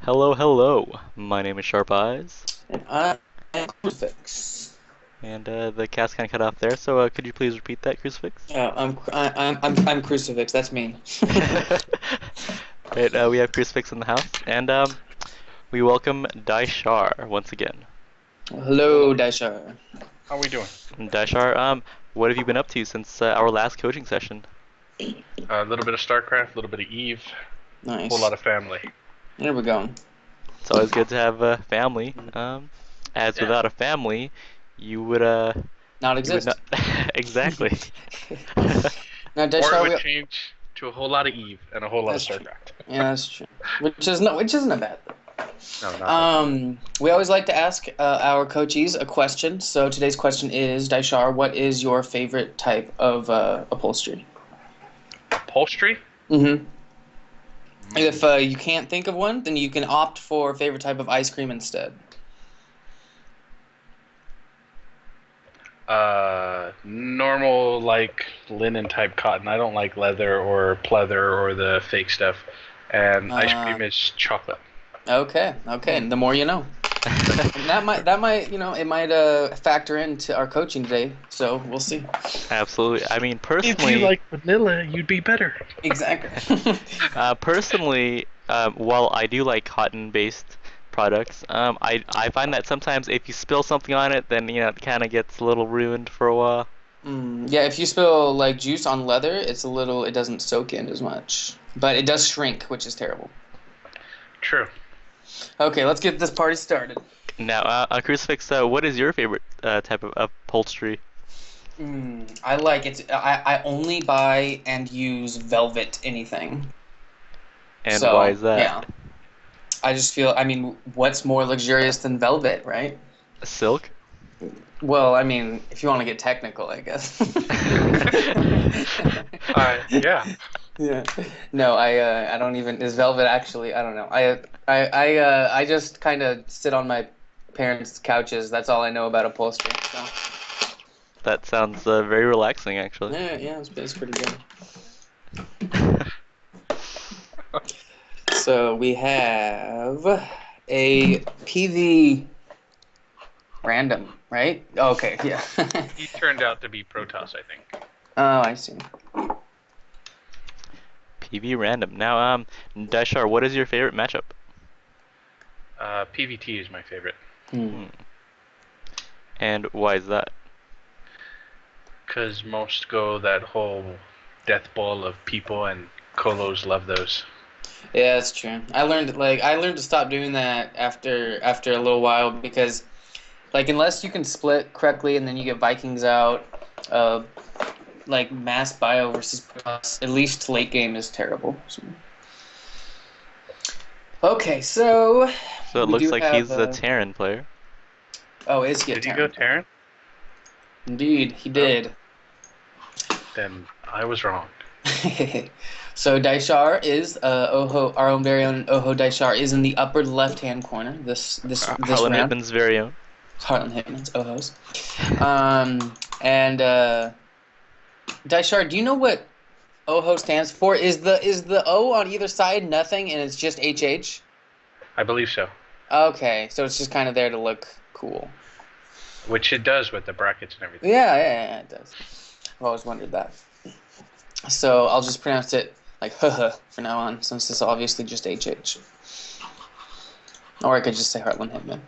Hello, hello. My name is Sharp Eyes, And I am Crucifix. and the cast kind of cut off there. So could you please repeat that, Crucifix? I'm Crucifix. That's me. Right, we have Crucifix in the house, and we welcome Dyshar once again. Hello, Hello. Dyshar. How we doing? Dyshar, what have you been up to since our last coaching session? A little bit of StarCraft, a little bit of Eve, a whole Nice. lot of family. There we go. It's always good to have a family. As Yeah. without a family, you would Not you would not exist. exactly. Now, Or it Dyshar, would change to a whole lot of Eve and a whole lot of that's true. StarCraft. Yeah, that's true. Which isn't a bad thing. No, not bad. We always like to ask our coachees a question. So today's question is, Dyshar, what is your favorite type of upholstery? Upholstery? Mm-hmm. Mm. If you can't think of one, then you can opt for favorite type of ice cream instead. Normal, like, linen type cotton. I don't like leather or pleather or the fake stuff. And ice Uh, cream is chocolate. okay. The more you know. And that might, it might factor into our coaching today. So we'll see. Absolutely. I mean, If you personally, like vanilla, you'd be better. Exactly. personally, while I do like cotton-based products, I find that sometimes if you spill something on it, then it kind of gets a little ruined for a while. Yeah, if you spill like juice on leather, it doesn't soak in as much, but it does shrink, which is terrible. True. Okay, let's get this party started. Now, Crucifix, what is your favorite type of upholstery? I like it. I only buy and use velvet anything. And why So is that? yeah, I just feel. I mean, what's more luxurious than velvet, right? Silk? Well, I mean, if you want to get technical, I guess. Yeah. Yeah. No, I don't even is velvet actually, I don't know. I just kind of sit on my parents' couches. That's all I know about upholstery. So, That sounds very relaxing, actually. yeah, it's pretty good. So, we have a PV random, right? Okay, yeah. He turned out to be Protoss, I think. Oh, I see. PV random. Now, Dashar, what is your favorite matchup? PVT is my favorite. Hmm. Hmm. And why is that? Because most go that whole death ball of people, and Colos love those. Yeah, that's true. I learned to stop doing that after a little while because like unless you can split correctly and then you get Vikings out, uh, like mass bio versus Protoss, at least late game is terrible. So. Okay, so So it we looks do like have he's a Terran player. oh, is he a Did he go Terran player? Terran? Indeed, he Oh, did. then I was wrong. So Daishar is Oho, our own very own Oho Daishar is in the upper left-hand corner this Harlan round. Hitman's very own. Harlan Hitman's Ohos. And Daishar, do you know what Oho stands for? Is the O on either side nothing and it's just HH? I believe so. Okay, so it's just kind of there to look cool. Which it does with the brackets and everything. Yeah, it does. I've always wondered that. So I'll just pronounce it like haha for now on, since it's obviously just HH. Or I could just say Heartland Hitman.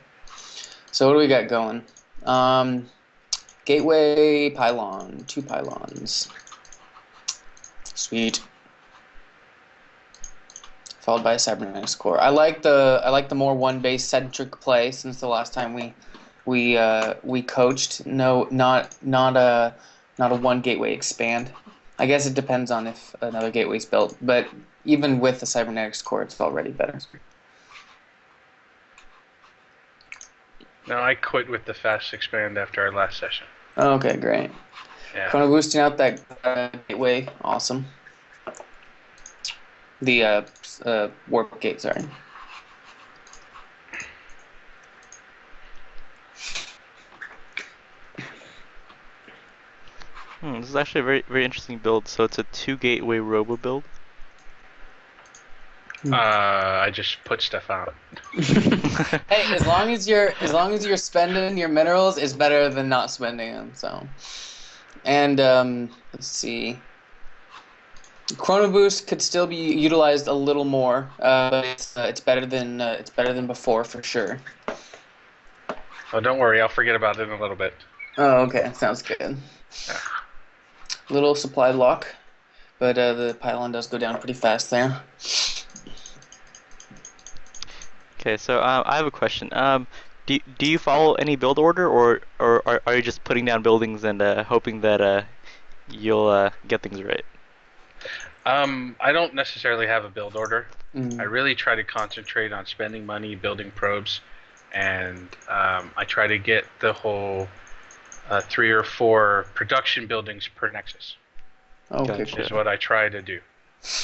So what do we got going? Gateway pylon, 2 pylons. Sweet. Followed by a cybernetics core. I like the more one base centric play since the last time we coached. No, not a one gateway expand. I guess it depends on if another gateway's built, but even with the cybernetics core, it's already better. No, I quit with the fast expand after our last session. Okay, great. Yeah. Chrono boosting out that gateway, awesome. The warp gate, sorry. This is actually a very very interesting build. So it's a 2 gateway robo build. I just put stuff out. Hey, as long as you're spending your minerals, it's better than not spending them. So, and let's see, Chrono Boost could still be utilized a little more, but it's better than before for sure. Oh, don't worry, I'll forget about it in a little bit. Oh, okay, sounds good. Yeah. Little supply lock, but the pylon does go down pretty fast there. Okay, so I have a question. Do you follow any build order, or are you just putting down buildings and hoping that you'll get things right? I don't necessarily have a build order. I Mm. really try to concentrate on spending money building probes, and I try to get the whole 3 or 4 production buildings per nexus. Okay, Gotcha. cool. Is what I try to do.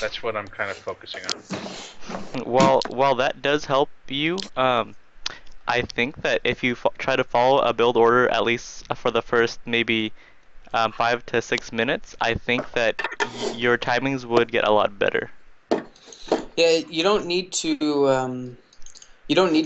That's what I'm kind of focusing on. While that does help you, I think that if you try to follow a build order at least for the first maybe 5 to 6 minutes, I think that your timings would get a lot better. Yeah, you don't need to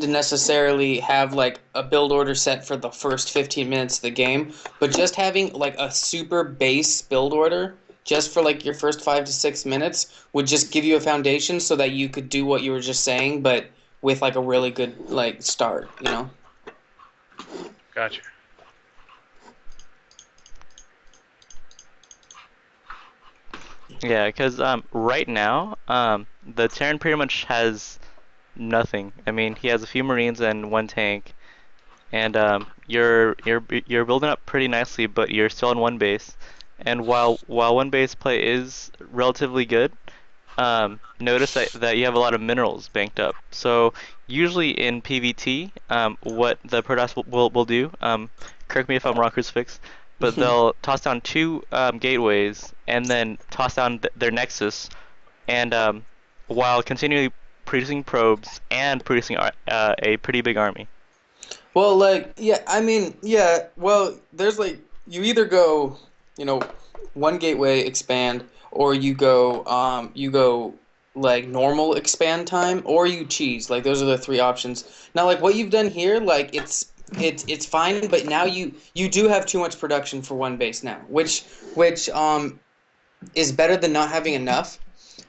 necessarily have like a build order set for the first 15 minutes of the game, but just having like a super base build order just for like your first 5 to 6 minutes would just give you a foundation so that you could do what you were just saying, but with like a really good like start, you know? Gotcha. Yeah, because right now the Terran pretty much has nothing. I mean, he has a few Marines and one tank, and you're building up pretty nicely, but you're still on one base. And while one base play is relatively good, notice that you have a lot of minerals banked up. So usually in PvT, what the Protoss will do, correct me if I'm wrong, Crucifix, but they'll toss down two gateways and then toss down their nexus, and while continually producing probes and producing a pretty big army. Well, like, yeah, I mean, yeah, well, there's like, you either go, you know, one gateway expand, or you go like normal expand time, or you cheese. Like, those are the three options. Now, like, what you've done here, like, it's fine, but now you do have too much production for one base now, which is better than not having enough.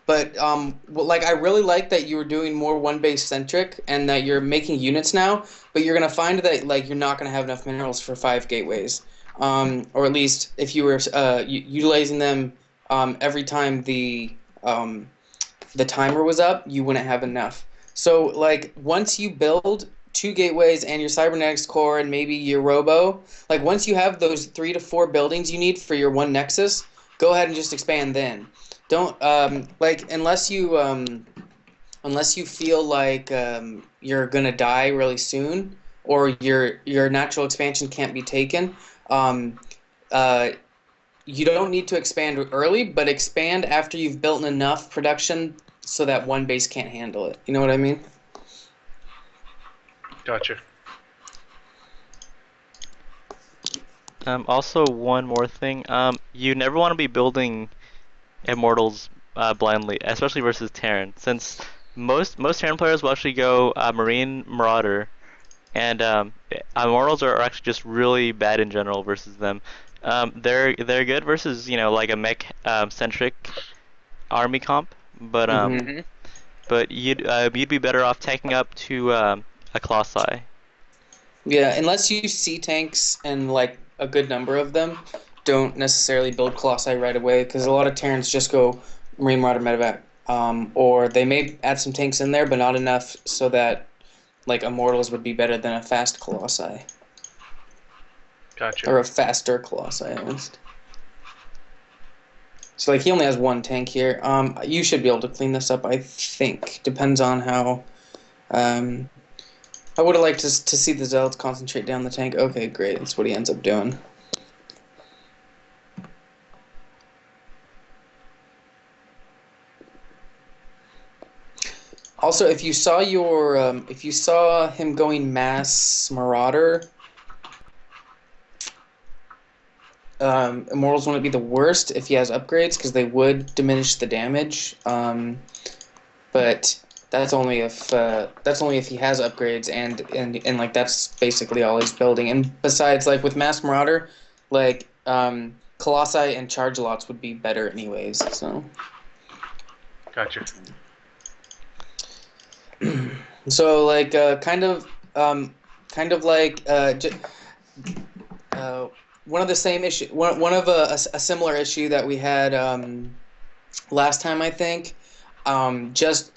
But well, like I really like that you were doing more one base centric and that you're making units now. But you're gonna find that like you're not gonna have enough minerals for 5 gateways, or at least if you were utilizing them every time the timer was up, you wouldn't have enough. So like once you build 2 gateways and your cybernetics core and maybe your robo, like once you have those 3 to 4 buildings you need for your one nexus, go ahead and just expand then. Don't like unless you feel like you're gonna die really soon or your natural expansion can't be taken. Um, uh, you don't need to expand early, but expand after you've built enough production so that one base can't handle it. You know what I mean? Gotcha. Also, one more thing. You never want to be building Immortals blindly, especially versus Terran, since most Terran players will actually go Marine Marauder, and Immortals are actually just really bad in general versus them. They're good versus like a mech centric army comp, but Mm-hmm. Mm-hmm. you'd be better off taking up to a Colossi. Yeah, unless you see tanks and like a good number of them, don't necessarily build Colossi right away because a lot of Terrans just go Marine Marauder Medevac. Or they may add some tanks in there, but not enough so that like Immortals would be better than a fast Colossi. Gotcha. Or a faster Colossi at least. So like he only has one tank here. You should be able to clean this up, I think. Depends on how. Um, I would have liked to see the Zealots concentrate down the tank. Okay, great. That's what he ends up doing. Also, if you saw him going mass Marauder, Immortals wouldn't be the worst if he has upgrades because they would diminish the damage. But that's only if he has upgrades and like that's basically all he's building. And besides, like with Mass Marauder, like Colossi and Charge Lots would be better anyways. So Gotcha. so like kind of like one of the same issue one of a similar issue that we had last time I think. Just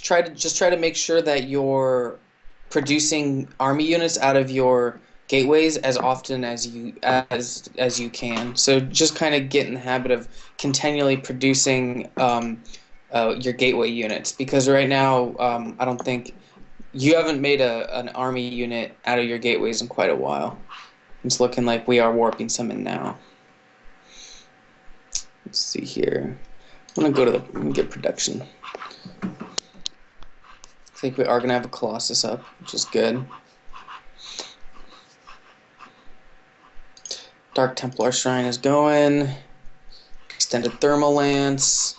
try to make sure that you're producing army units out of your gateways as often as you can. So just kind of get in the habit of continually producing your gateway units, because right now I don't think you haven't made an army unit out of your gateways in quite a while. It's looking like we are warping some in now. Let's see here. I'm gonna go to I'm gonna get production. I think we are gonna have a Colossus up, which is good. Dark Templar Shrine is going. Extended Thermal Lance.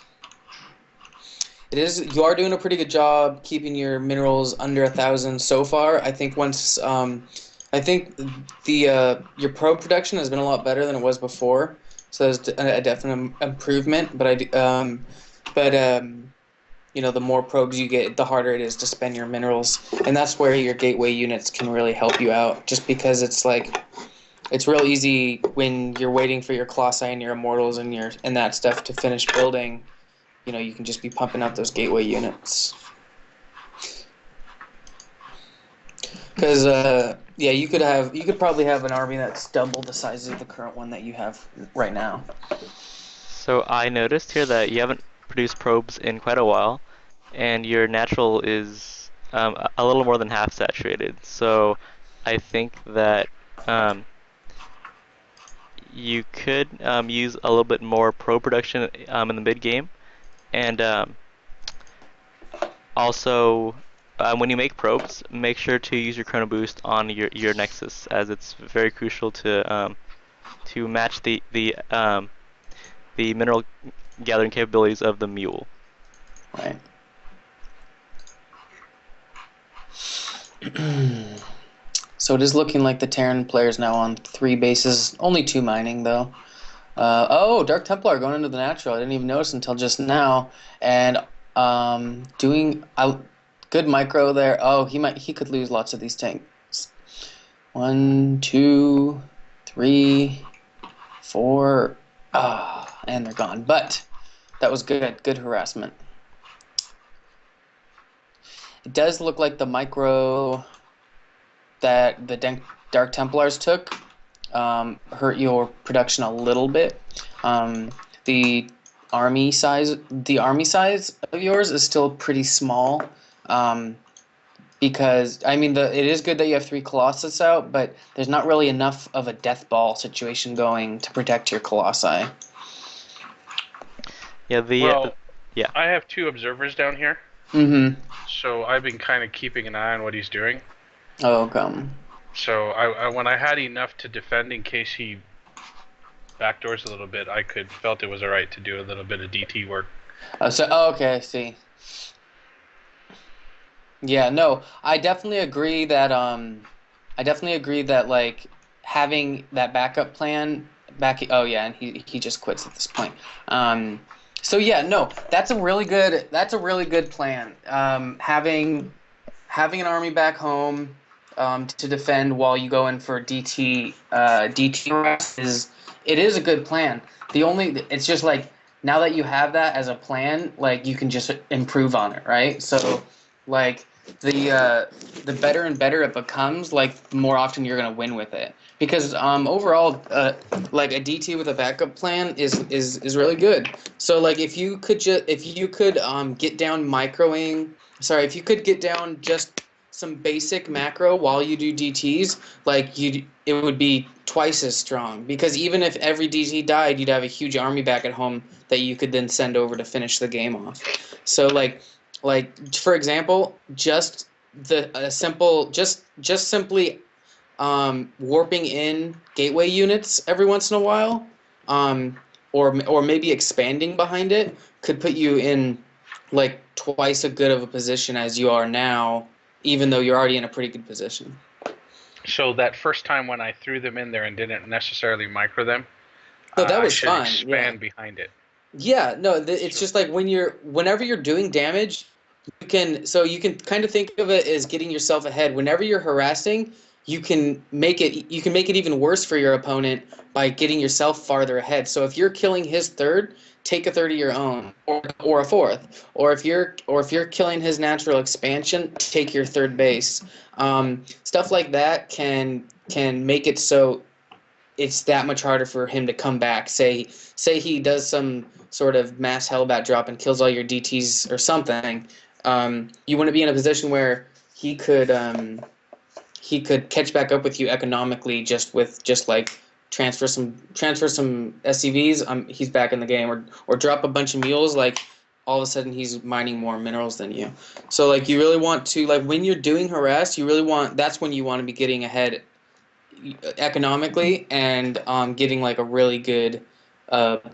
You are doing a pretty good job keeping your minerals under 1,000 so far. I think I think your probe production has been a lot better than it was before. So there's a definite improvement, but you know, the more probes you get, the harder it is to spend your minerals, and that's where your gateway units can really help you out. Just because it's like, it's real easy when you're waiting for your Colossi and your Immortals and that stuff to finish building. You know, you can just be pumping out those gateway units. Because yeah, you could probably have an army that's double the size of the current one that you have right now. So I noticed here that you haven't produced probes in quite a while, and your natural is a little more than half saturated. So I think that you could use a little bit more probe production in the mid game, and also when you make probes, make sure to use your Chrono Boost on your Nexus, as it's very crucial to match the mineral gathering capabilities of the mule. Right. So it is looking like the Terran player's now on 3 bases, only 2 mining though. Oh, Dark Templar going into the natural. I didn't even notice until just now. And doing good micro there. Oh, he could lose lots of these tanks. 1, 2, 3, 4. Ah, and they're gone. But that was good. Good harassment. It does look like the micro that the Dark Templars took hurt your production a little bit. The army size of yours is still pretty small, because I mean it is good that you have 3 Colossus out, but there's not really enough of a death ball situation going to protect your Colossi. Yeah, yeah. I have 2 observers down here. Mm-hmm. So I've been kind of keeping an eye on what he's doing. Oh, come. So I when I had enough to defend in case he backdoors a little bit, I felt it was alright to do a little bit of DT work. Okay, I see. Yeah, no, I definitely agree that like having that backup plan oh yeah, and he just quits at this point. So yeah, no, that's a really good plan. Having an army back home to defend while you go in for DT is a good plan. It's just like, now that you have that as a plan, like you can just improve on it, right? So like the better and better it becomes, like the more often you're gonna win with it. Because overall, like a DT with a backup plan is really good. So like if you could get down microing, if you could get down just some basic macro while you do DTs, like it would be twice as strong. Because even if every DT died, you'd have a huge army back at home that you could then send over to finish the game off. So like for example, just simply warping in gateway units every once in a while, or maybe expanding behind it, could put you in like twice as good of a position as you are now, even though you're already in a pretty good position. So that first time when I threw them in there and didn't necessarily micro them, No, that I was should fine. Yeah. expand behind it. Yeah, no, it's So, just like whenever you're doing damage, you can kind of think of it as getting yourself ahead. Whenever you're harassing, you can make it even worse for your opponent by getting yourself farther ahead. So if you're killing his third, take a third of your own, or a fourth. Or if you're killing his natural expansion, take your third base. Stuff like that can make it so it's that much harder for him to come back. Say he does some sort of mass hellbat drop and kills all your DTs or something. You wouldn't be in a position where he could catch back up with you economically just like transfer some SCVs. He's back in the game, or drop a bunch of mules. Like all of a sudden he's mining more minerals than you. So like you really want to, like when you're doing harass, that's when you want to be getting ahead economically and getting like a really good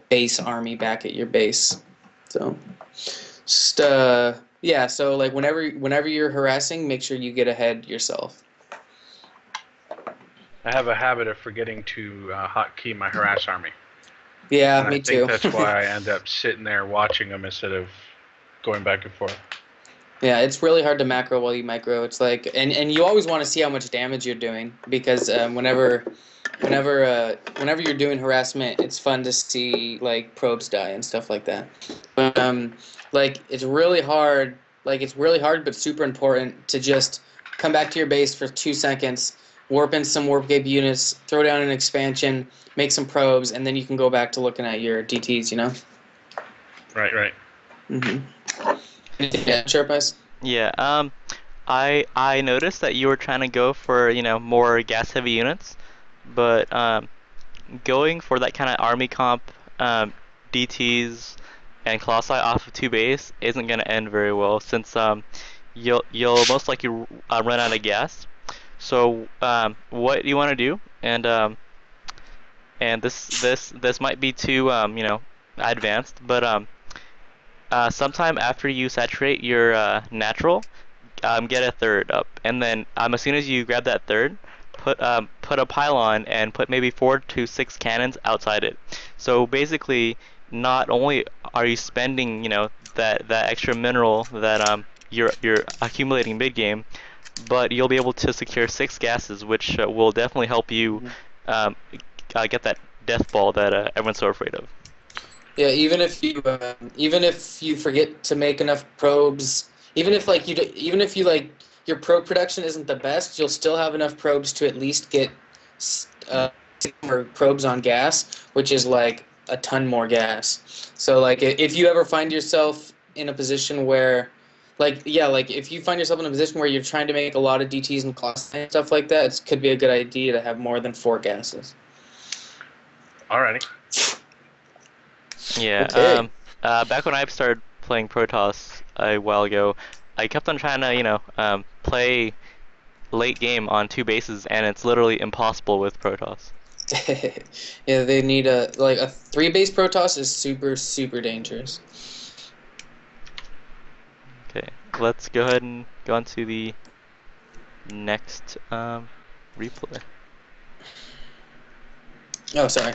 base army back at your base. So just yeah, so like whenever you're harassing, make sure you get ahead yourself. I have a habit of forgetting to hotkey my harass army. Yeah, And I me think too. that's why I end up sitting there watching them instead of going back and forth. Yeah, it's really hard to macro while you micro. It's like, and you always want to see how much damage you're doing because whenever you're doing harassment, it's fun to see like probes die and stuff like that. But like it's really hard. Like it's really hard, but super important to just come back to your base for 2 seconds, warp in some warp gape units, throw down an expansion, make some probes, and then you can go back to looking at your DTs. You know. Right, right. Yeah, sure, Pice. Yeah. I noticed that you were trying to go for, more gas heavy units, but going for that kind of army comp, DTs and Colossi off of 2 base isn't gonna end very well since you'll most likely run out of gas. So what you want to do, and this might be too advanced, but sometime after you saturate your natural, get a third up, and then as soon as you grab that third, put a pylon and put maybe 4 to 6 cannons outside it. So basically, not only are you spending that extra mineral that you're accumulating mid game, but you'll be able to secure 6 gases, which will definitely help you um, get that death ball that everyone's so afraid of. Yeah, even if you forget to make enough probes, even if you like your probe production isn't the best, you'll still have enough probes to at least get uh, more probes on gas, which is like a ton more gas. So like if you ever find yourself in a position where like if you find yourself in a position where you're trying to make a lot of DTs and costs and stuff like that, it could be a good idea to have more than 4 gases. Alrighty. Yeah. Okay. Back when I started playing Protoss a while ago, I kept on trying to, play late game on 2 bases, and it's literally impossible with Protoss. Yeah, they need a 3 base Protoss is super dangerous. Okay, let's go ahead and go on to the next replay. Oh, sorry.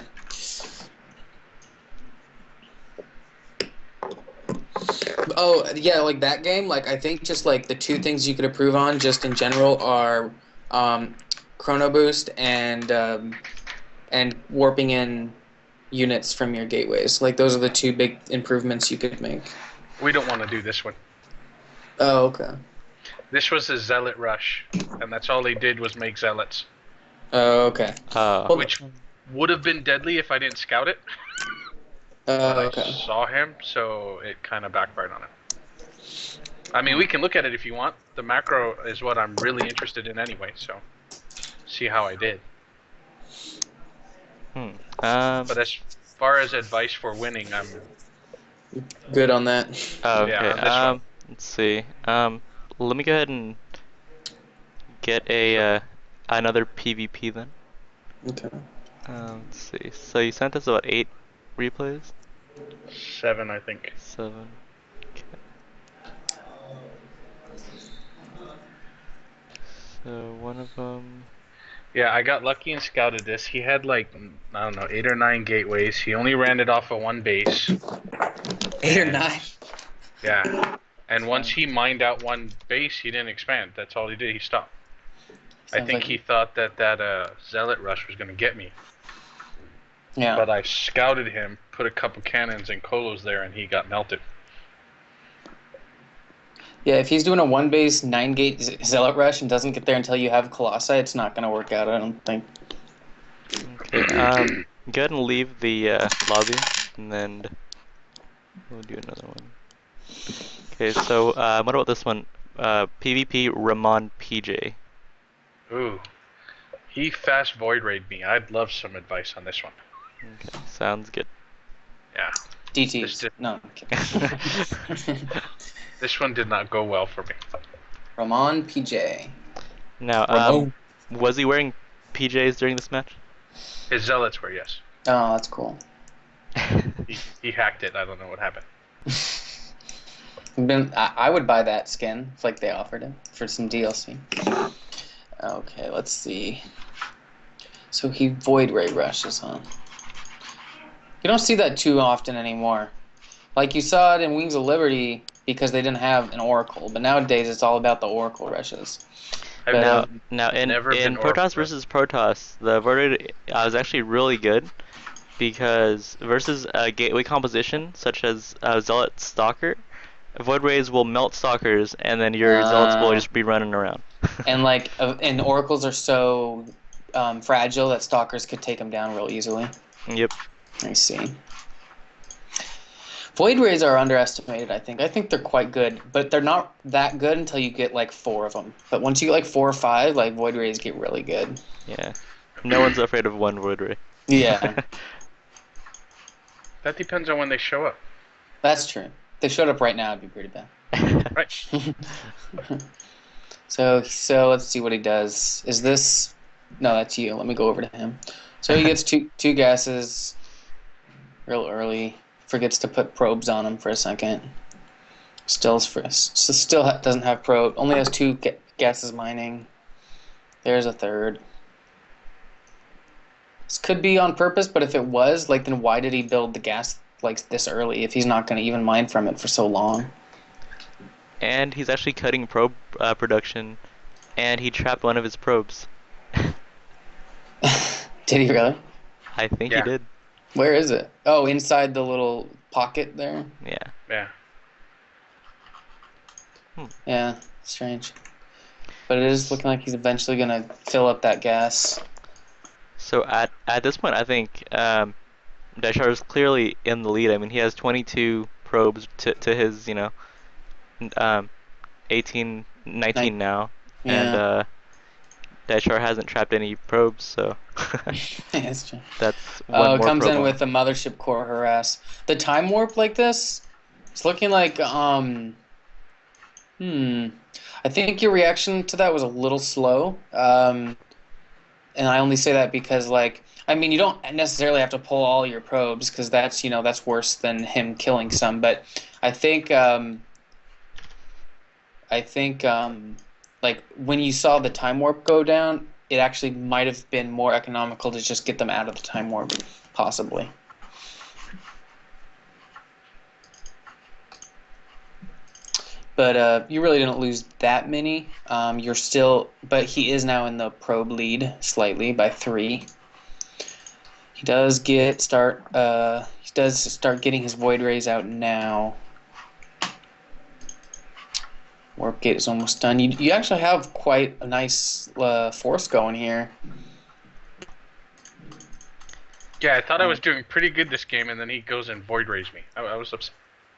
Oh, yeah, like that game, like I think just like the two things you could improve on just in general are chrono boost and warping in units from your gateways. Like those are the two big improvements you could make. We don't want to do this one. Oh, okay. This was a zealot rush, and that's all they did was make zealots. Oh, okay. Well, Which would have been deadly if I didn't scout it. But I okay. saw him, so it kind of backfired on him. I mean, we can look at it if you want. The macro is what I'm really interested in anyway, so see how I did. But as far as advice for winning, I'm good on that. Okay. Yeah, on this one. Let's see. Let me go ahead and get a another PvP then. Okay. Let's see. So you sent us about 8 replays? 7, I think. 7. Okay. So one of them. Yeah, I got lucky and scouted this. He had like, I don't know, 8 or 9 gateways. He only ran it off of one base. 8 or And 9. yeah, and once Fine. he mined out one base, he didn't expand. That's all he did. He stopped. I Sounds think like he thought that zealot rush was gonna get me. yeah. But I scouted him, put a couple cannons and colos there, and he got melted. Yeah, if he's doing a 1 base 9 gate zealot rush and doesn't get there until you have Colossi, it's not gonna work out, I don't think. Okay. Go ahead and leave the lobby, and then we'll do another one. Okay. So what about this one? PvP Ramon PJ. Ooh, he fast void raid me. I'd love some advice on this one. Okay. Sounds good. Yeah, DTs. No, I'm kidding. this one did not go well for me. Ramon PJ. Now, Ramon. was he wearing PJs during this match? His zealots were, yes. Oh, that's cool. He hacked it. I don't know what happened. I would buy that skin if like they offered it for some DLC. Okay, let's see. So he void ray rushes, huh? You don't see that too often anymore. Like you saw it in Wings of Liberty because they didn't have an Oracle, but nowadays it's all about the Oracle rushes. I've But Now in never been Protoss Oracle. versus Protoss, the void rate was actually really good because versus gateway composition such as Zealot Stalker, void rays will melt stalkers, and then your zealots will just be running around. and like and Oracles are so fragile that stalkers could take them down real easily. Yep. I see. Void rays are underestimated, I think. I think they're quite good, but they're not that good until you get like 4 of them. But once you get like 4 or 5, like void rays get really good. Yeah. No one's afraid of one void ray. Yeah, That depends on when they show up. that's true. If they showed up right now, it'd be pretty bad. Right. So let's see what he does. Is this? No, that's you. Let me go over to him. So he gets two gases real early. Forgets to put probes on him for a second. Still doesn't have probe. Only has 2 gases mining. There's a third. This could be on purpose, but if it was, like, then why did he build the gas like this early if he's not going to even mine from it for so long? And he's actually cutting probe production, and he trapped one of his probes. Did he really? I think Yeah. he did. Where is it? Oh, inside the little pocket there? Yeah. Yeah. Yeah, strange. But it is looking like he's eventually going to fill up that gas. So at this point, I think Dyshar is clearly in the lead. I mean, he has 22 probes to his, 18, 19 now, and Yeah. Dyshar hasn't trapped any probes, so That's true. that's Oh, one it more comes probe in on. with the mothership core harass. The time warp like this, it's looking like I think your reaction to that was a little slow. And I only say that because like I mean you don't necessarily have to pull all your probes because that's that's worse than him killing some. But I think like when you saw the time warp go down, it actually might have been more economical to just get them out of the time warp, possibly. But you really didn't lose that many. You're still, but he is now in the probe lead slightly by 3. He does start getting his void rays out now. Warp gate is almost done. You actually have quite a nice force going here. Yeah, I thought I was doing pretty good this game, and then he goes and void rays me. I was upset.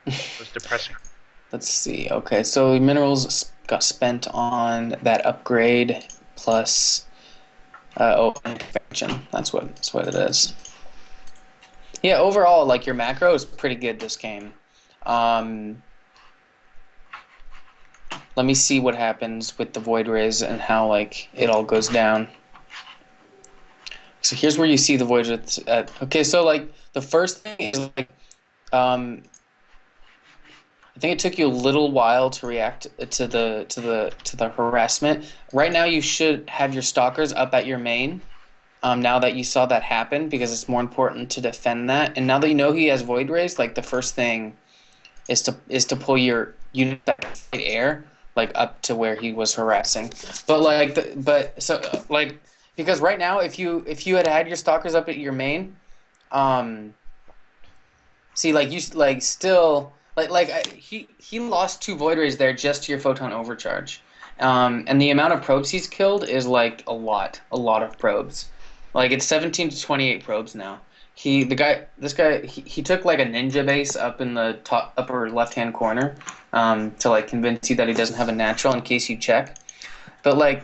It was depressing. Let's see. Okay, so minerals got spent on that upgrade plus expansion. That's what it is. Yeah, overall, like your macro is pretty good this game. Let me see what happens with the void rays and how like it all goes down. So here's where you see the void rays at. Okay, so like the first thing is like I I think it took you a little while to react to the harassment. Right now, you should have your stalkers up at your main. Now that you saw that happen, because it's more important to defend that. And now that you know he has Void Rays, like the first thing is to pull your unit that can fight air like up to where he was harassing. But because right now, if you had your stalkers up at your main, um, see, like you like still he lost 2 Void Rays there just to your photon overcharge, and the amount of probes he's killed is like a lot of probes, like it's 17 to 28 probes now. This guy he took like a ninja base up in the top upper left hand corner, to like convince you that he doesn't have a natural in case you check, but like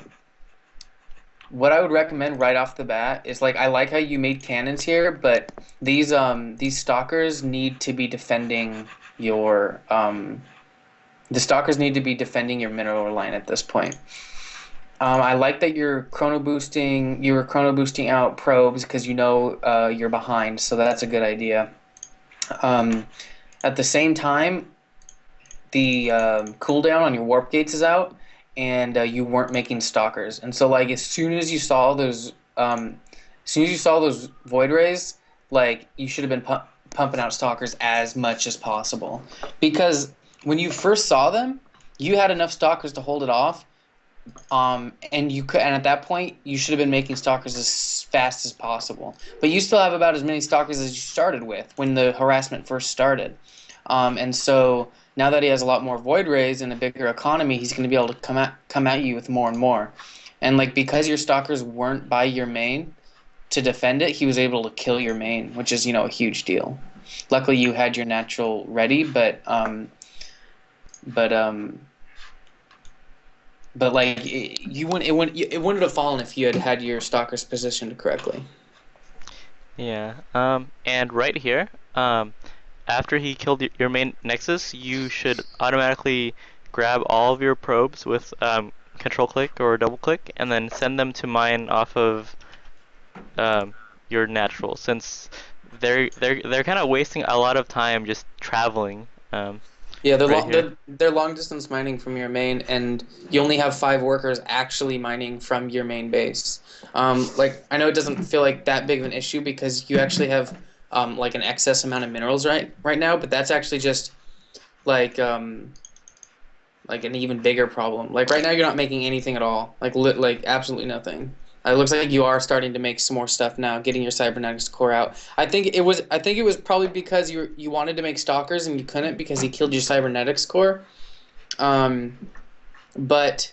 what I would recommend right off the bat is like I like how you made cannons here, but these stalkers need to be defending your the stalkers need to be defending your mineral line at this point. I like that you're chrono boosting. You were chrono boosting out probes because you know you're behind, so that's a good idea. Um, at the same time, the cooldown on your warp gates is out, and you weren't making stalkers. And so, like, as soon as you saw those void rays, like, you should have been pumping out stalkers as much as possible, because when you first saw them, you had enough stalkers to hold it off. And at that point, you should have been making stalkers as fast as possible. But you still have about as many stalkers as you started with when the harassment first started. And so now that he has a lot more void rays and a bigger economy, he's going to be able to come at you with more and more. And like because your stalkers weren't by your main to defend it, he was able to kill your main, which is a huge deal. Luckily, you had your natural ready, but like it wouldn't have fallen if you had your stalkers positioned correctly. Yeah. And right here, after he killed your main Nexus, you should automatically grab all of your probes with control click or double click, and then send them to mine off of your natural, since they're kind of wasting a lot of time just traveling. Yeah, Right here. they're long distance mining from your main, and you only have 5 workers actually mining from your main base. Like I know it doesn't feel like that big of an issue because you actually have like an excess amount of minerals right now, but that's actually just like like an even bigger problem. Like right now, you're not making anything at all. Like absolutely nothing. It looks like you are starting to make some more stuff now, getting your cybernetics core out. I think it was probably because you wanted to make stalkers and you couldn't because he killed your cybernetics core. Um, but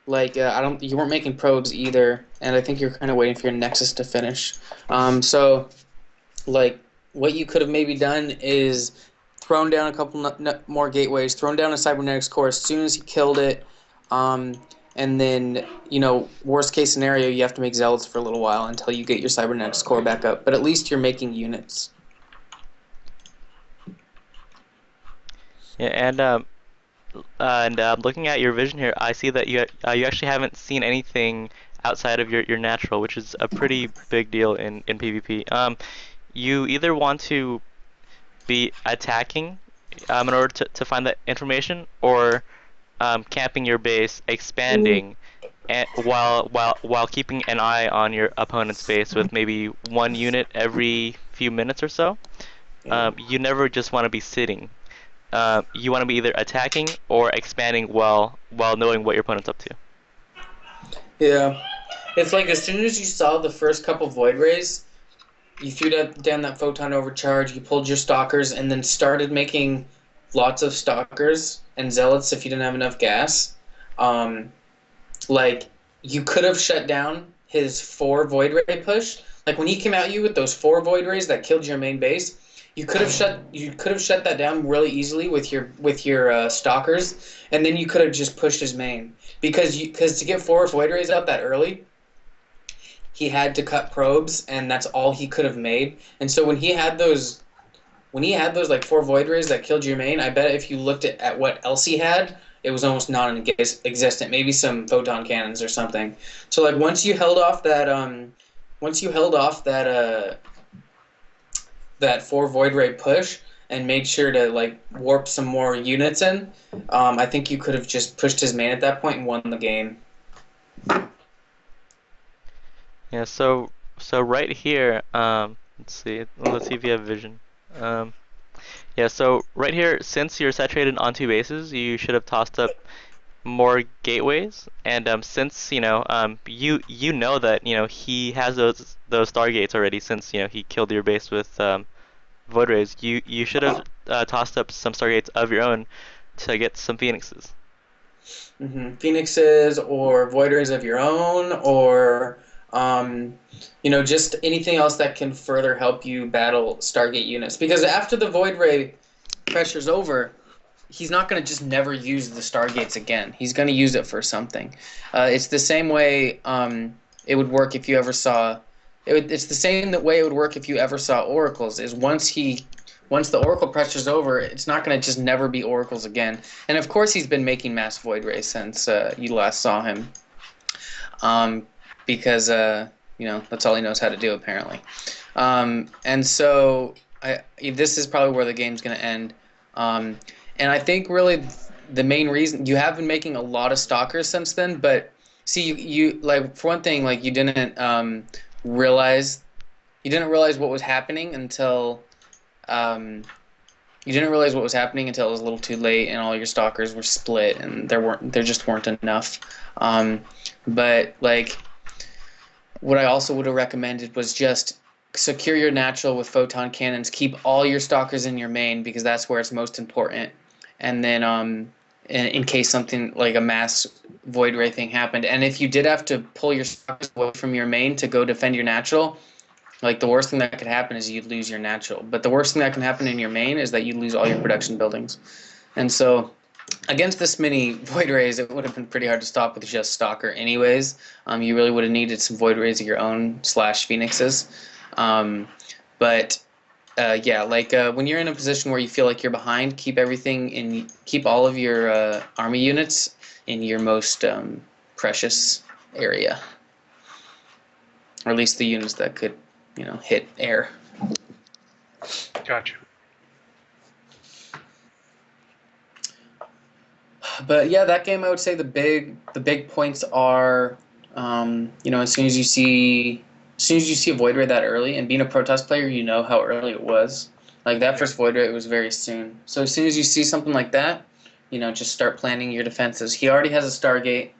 like I don't, you weren't making probes either, and I think you're kind of waiting for your nexus to finish. So like what you could have maybe done is thrown down a couple more gateways, thrown down a cybernetics core as soon as he killed it, um, and then worst case scenario, you have to make zealots for a little while until you get your cybernetics core back up. But at least you're making units. Yeah, and looking at your vision here, I see that you actually haven't seen anything outside of your natural, which is a pretty big deal in PvP. You either want to be attacking in order to find that information, or camping your base, expanding, and while keeping an eye on your opponent's base with maybe 1 unit every few minutes or so. You never just want to be sitting. You want to be either attacking or expanding while knowing what your opponent's up to. Yeah, it's like as soon as you saw the first couple void rays, you threw down that photon overcharge, you pulled your stalkers, and then started making lots of stalkers and zealots if you didn't have enough gas. Um, like, you could have shut down his 4 void ray push. Like when he came at you with those 4 void rays that killed your main base, you could have shut that down really easily with your stalkers, and then you could have just pushed his main because to get 4 void rays up that early, he had to cut probes, and that's all he could have made. And so when he had those like 4 void rays that killed your main, I bet if you looked at what else he had, it was almost non-existent. Maybe some photon cannons or something. So like once you held off that that 4 void ray push, and made sure to like warp some more units in, I think you could have just pushed his main at that point and won the game. Yeah, so right here, let's see if you have vision. Um, yeah, so right here, since you're saturated on two bases, you should have tossed up more gateways, and since you know that he has those stargates already, since he killed your base with void rays, you should have tossed up some stargates of your own to get some phoenixes. Phoenixes or void rays of your own, or just anything else that can further help you battle Stargate units. Because after the void ray pressure's over, he's not going to just never use the Stargates again. He's going to use it for something. It's the same way it would work if you ever saw. It's the same way it would work if you ever saw oracles. Is once the oracle pressure's over, it's not going to just never be oracles again. And of course, he's been making mass void rays since you last saw him, because that's all he knows how to do apparently. And so this is probably where the game's going to end. And I think really the main reason you have been making a lot of stalkers since then, but see, you like, for one thing, like realize realize what was happening until you didn't realize what was happening until it was a little too late, and all your stalkers were split, and there just weren't enough. But like, what I also would have recommended was just secure your natural with photon cannons. Keep all your stalkers in your main, because that's where it's most important. And then in case something like a mass void ray thing happened, and if you did have to pull your stalkers away from your main to go defend your natural, like the worst thing that could happen is you'd lose your natural. But the worst thing that can happen in your main is that you lose all your production buildings. And so against this many void rays, it would have been pretty hard to stop with just stalker anyways. You really would have needed some void rays of your own / phoenixes. But when you're in a position where you feel like you're behind, keep all of your army units in your most precious area, or at least the units that could, hit air. Gotcha. But yeah, that game, I would say the big points are, as soon as you see a void ray that early, and being a Protoss player, you know how early it was. Like that first void ray, it was very soon. So as soon as you see something like that, just start planning your defenses. He already has a Stargate.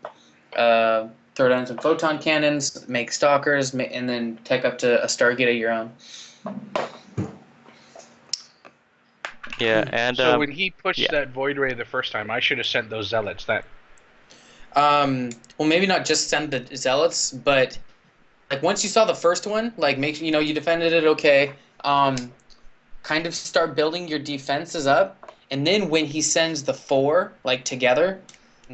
Throw down some photon cannons, make stalkers, and then take up to a Stargate of your own. Yeah, and so when he pushed that void ray the first time, I should have sent those zealots then. Well, maybe not just send the zealots, but like once you saw the first one, like make you defended it okay. Kind of start building your defenses up, and then when he sends the 4 like together,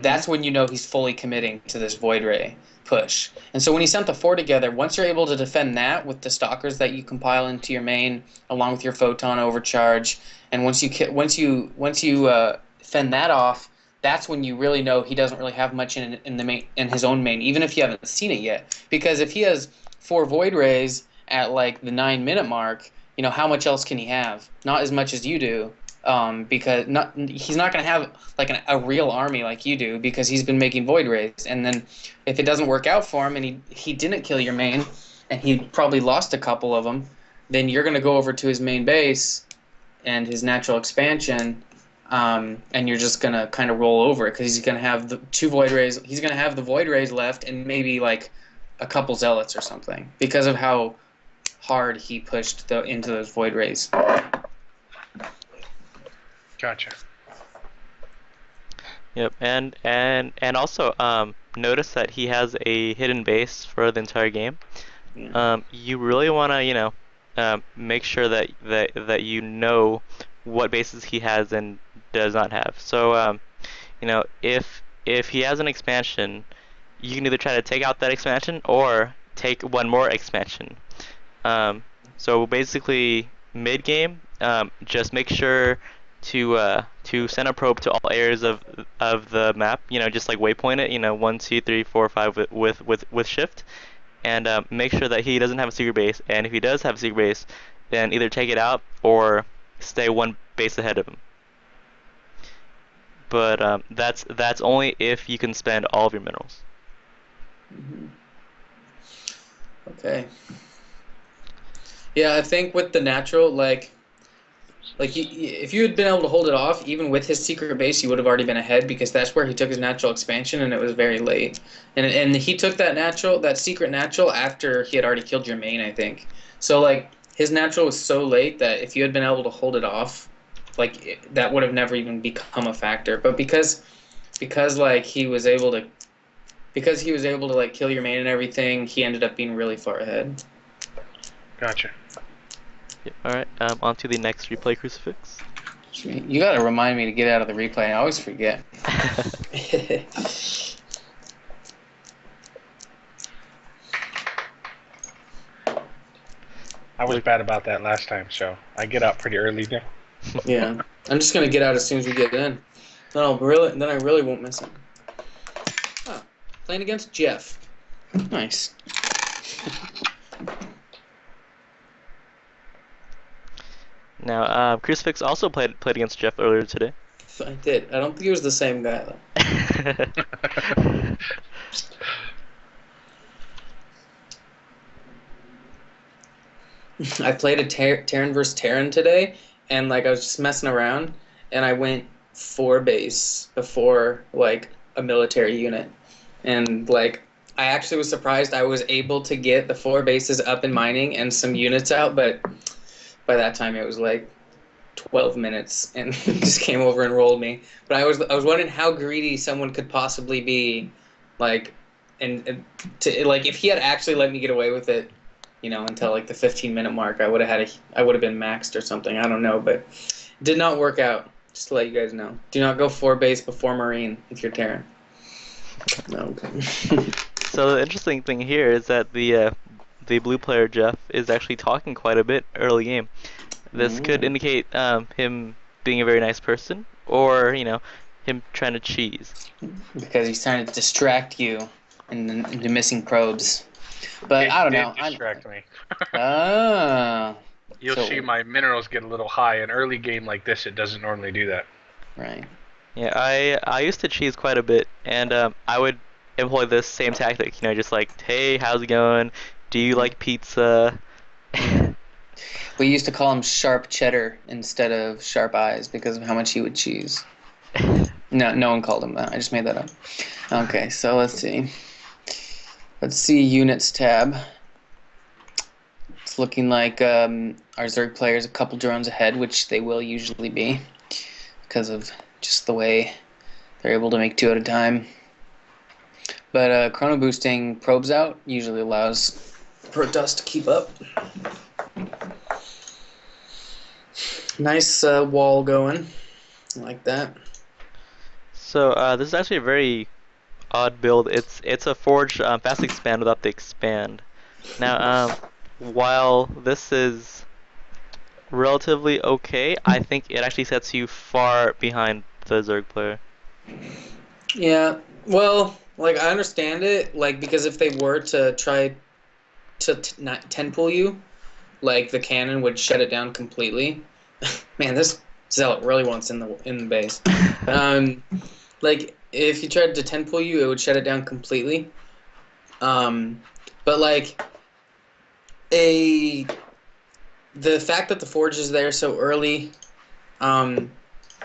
that's when he's fully committing to this void ray push. And so when he sent the 4 together, once you're able to defend that with the stalkers that you compile into your main, along with your photon overcharge, and once you fend that off, that's when you really know he doesn't really have much in his own main, even if you haven't seen it yet. Because if he has 4 void rays at like the 9-minute mark, how much else can he have? Not as much as you do. Because he's not going to have like a real army like you do, because he's been making void rays. And then if it doesn't work out for him, and he didn't kill your main, and he probably lost a couple of them, then you're going to go over to his main base and his natural expansion, and you're just going to kind of roll over it, because he's going to have the 2 void rays. He's going to have the void rays left, and maybe like a couple zealots or something, because of how hard he pushed into those void rays. Gotcha. Yep, and also notice that he has a hidden base for the entire game. You really want to make sure that you know what bases he has and does not have. So if he has an expansion, you can either try to take out that expansion or take one more expansion. So basically mid game, just make sure to send a probe to all areas of the map. Just like waypoint it. 1, 2, 3, 4, 5 with shift, and make sure that he doesn't have a secret base. And if he does have a secret base, then either take it out or stay one base ahead of him. But that's only if you can spend all of your minerals. Mm-hmm. Okay. Yeah, I think with the natural, if you had been able to hold it off, even with his secret base, you would have already been ahead because that's where he took his natural expansion, and it was very late. And he took that secret natural after he had already killed your main, I think. So like his natural was so late that if you had been able to hold it off, that would have never even become a factor. But because like he was able to like kill your main and everything, he ended up being really far ahead. Gotcha. Yeah, all right. On to the next replay crucifix. You gotta remind me to get out of the replay. I always forget. I was bad about that last time, so I get out pretty early now. Yeah, I'm just gonna get out as soon as we get in. Then I really won't miss him. Oh, playing against Jeff. Nice. Now, Crucifix also played against Jeff earlier today. I did. I don't think he was the same guy though. I played a Terran versus Terran today, and like I was just messing around, and I went 4 base before like a military unit, and like I actually was surprised I was able to get the 4 bases up in mining and some units out, but by that time it was like 12 minutes and just came over and rolled me. But I was wondering how greedy someone could possibly be, like, and to like if he had actually let me get away with it, until like the 15-minute mark, I would have been maxed or something. I don't know, but it did not work out. Just to let you guys know, do not go 4 base before Marine if you're Terran. No. So the interesting thing here is that the blue player Jeff is actually talking quite a bit early game. This could indicate him being a very nice person, or him trying to cheese. Because he's trying to distract you into missing probes. But I don't know. Distract me. Ah. You'll see my minerals get a little high. In early game like this, it doesn't normally do that. Right. Yeah, I used to cheese quite a bit, and I would employ this same tactic. Just like, hey, how's it going? Do you like pizza? We used to call him Sharp Cheddar instead of Sharp Eyes because of how much he would cheese. No one called him that. I just made that up. Okay, so let's see. Let's see units tab. It's looking like our Zerg players a couple drones ahead, which they will usually be because of just the way they're able to make 2 at a time. But chrono boosting probes out usually allows Protoss to keep up. Nice wall going. I like that. So this is actually a very odd build. It's a forge fast expand without the expand. Now, while this is relatively okay, I think it actually sets you far behind the Zerg player. Yeah, well, like I understand it, like because if they were to try to not 10 pull you, like the cannon would shut it down completely. Man, this zealot really wants in the base. Like if you tried to 10 pull you, it would shut it down completely. But like the fact that the forge is there so early,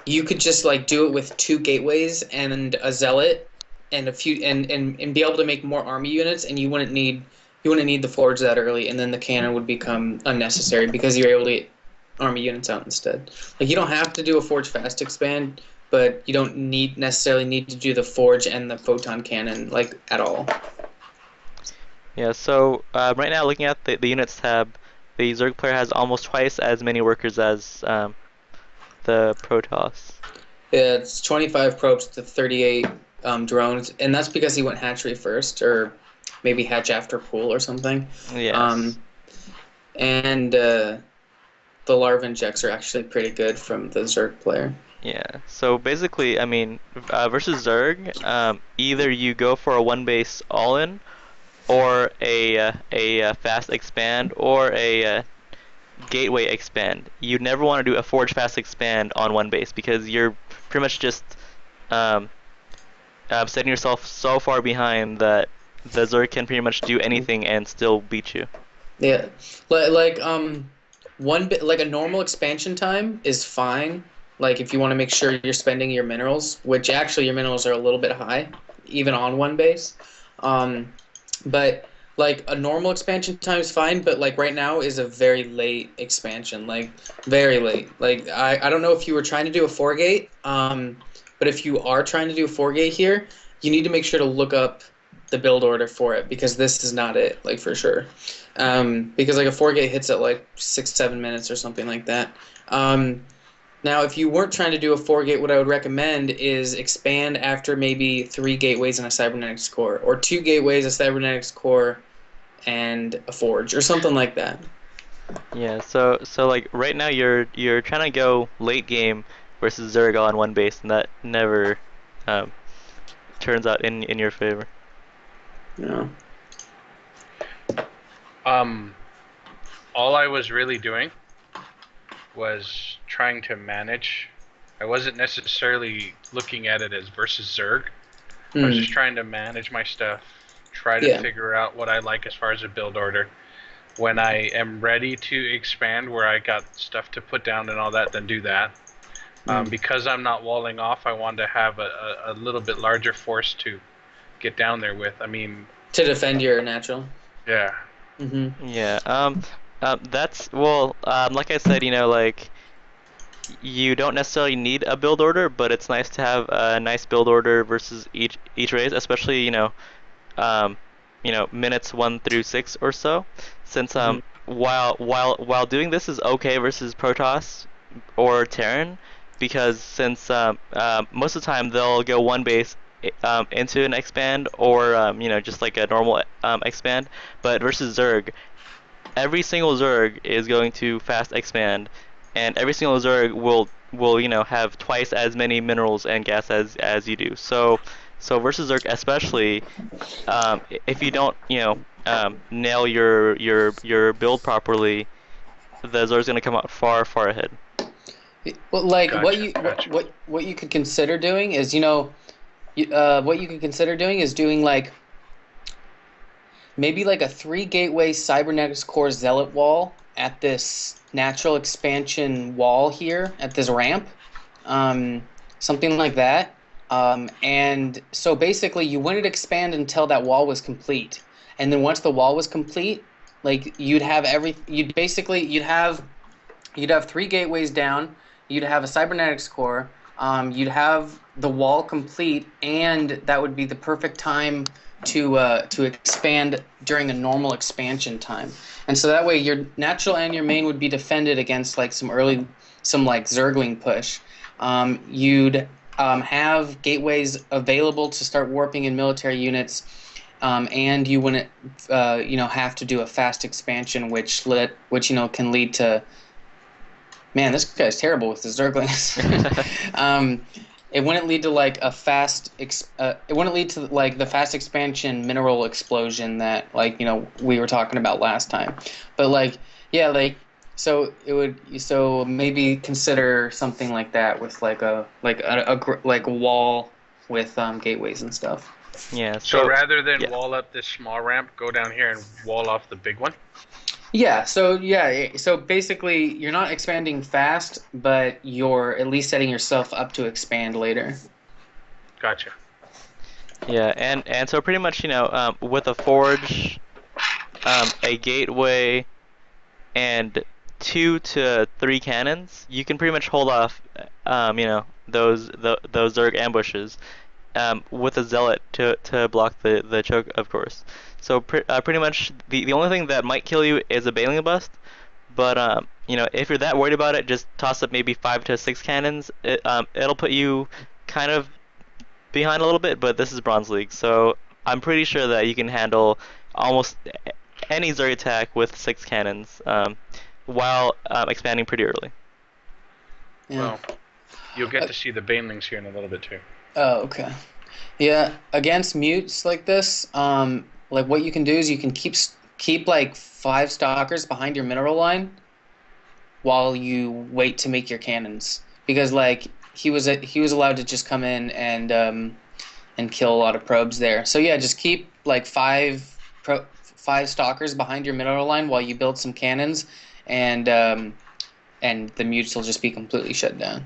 you could just like do it with 2 gateways and a zealot and a few and be able to make more army units, and you wouldn't need the forge that early, and then the cannon would become unnecessary because you're able to get army units out instead. Like you don't have to do a forge fast expand, but you don't necessarily need to do the forge and the photon cannon like at all. Yeah, so right now looking at the units tab, the Zerg player has almost twice as many workers as the Protoss. Yeah, it's 25 probes to 38 drones, and that's because he went hatchery first, or maybe hatch after pool or something. Yes. And the larva injects are actually pretty good from the Zerg player. Yeah. So basically, I mean, versus Zerg, either you go for a 1 base all in, or a fast expand, or a gateway expand. You never want to do a forge fast expand on one base because you're pretty much just um, setting yourself so far behind that the Zerg can pretty much do anything and still beat you. Yeah, like one bit like a normal expansion time is fine. Like if you want to make sure you're spending your minerals, which actually your minerals are a little bit high, even on one base. Um, but like a normal expansion time is fine, but like right now is a very late expansion, like very late. Like I don't know if you were trying to do a 4 gate, but if you are trying to do a 4 gate here, you need to make sure to look up the build order for it because this is not it, like for sure. Because like a 4 gate hits at like 6-7 minutes or something like that. Now, if you weren't trying to do a 4 gate, what I would recommend is expand after maybe 3 gateways and a cybernetics core, or 2 gateways, a cybernetics core, and a forge, or something like that. Yeah, so like right now you're trying to go late game versus Zerg on one base, and that never um, turns out in your favor. Yeah. Um, all I was really doing was trying to manage. I wasn't necessarily looking at it as versus Zerg. I was just Mm. trying to manage my stuff, try to Yeah. figure out what I like as far as a build order. When I am ready to expand, where I got stuff to put down and all that, then do that. Mm. Because I'm not walling off, I wanted to have a little bit larger force to get down there with. I mean, To defend your natural. yeah. Mm-hmm. Yeah. That's well. Like I said, like you don't necessarily need a build order, but it's nice to have a nice build order versus each race, especially um, minutes 1 through 6 or so. Since Mm-hmm. while doing this is okay versus Protoss or Terran, because since most of the time they'll go one base into an expand or just like a normal expand, but versus Zerg, every single Zerg is going to fast expand, and every single Zerg will have twice as many minerals and gas as you do. So versus Zerg especially, if you don't nail your build properly, the Zerg's gonna come out far ahead. Well, like Gotcha. Gotcha. what you could consider doing is, what you could consider doing is doing like maybe like a 3 gateway cybernetics core zealot wall at this natural expansion wall here at this ramp, um, something like that. And so basically, you wouldn't expand until that wall was complete, and then once the wall was complete, like you'd have 3 gateways down. You'd have a cybernetics core. You'd have the wall complete, and that would be the perfect time to expand during a normal expansion time. And so that way, your natural and your main would be defended against like some like Zergling push. You'd have gateways available to start warping in military units, and you wouldn't have to do a fast expansion, which can lead to, man, this guy's terrible with the Zerglings. It wouldn't lead to like it wouldn't lead to like the fast expansion mineral explosion that we were talking about last time. But like, yeah, like so maybe consider something like that with like a wall with gateways and stuff. Yeah. So So rather than yeah. wall up this small ramp, go down here and wall off the big one. So basically you're not expanding fast, but you're at least setting yourself up to expand later. Gotcha. Yeah, and so pretty much with a forge, a gateway, and 2 to 3 cannons, you can pretty much hold off those Zerg ambushes with a zealot to block the choke, of course. So pretty much the only thing that might kill you is a Baneling bust. But if you're that worried about it, just toss up maybe 5 to 6 cannons. It'll put you kind of behind a little bit, but this is Bronze League, so I'm pretty sure that you can handle almost any Zerg attack with 6 cannons, while expanding pretty early. Yeah. Well, you'll get to see the banelings here in a little bit too. Oh, okay. Yeah, against mutes like this, like what you can do is you can keep like 5 stalkers behind your mineral line, while you wait to make your cannons, because like he was allowed to just come in and kill a lot of probes there. So yeah, just keep like five stalkers behind your mineral line while you build some cannons, and the mutes will just be completely shut down.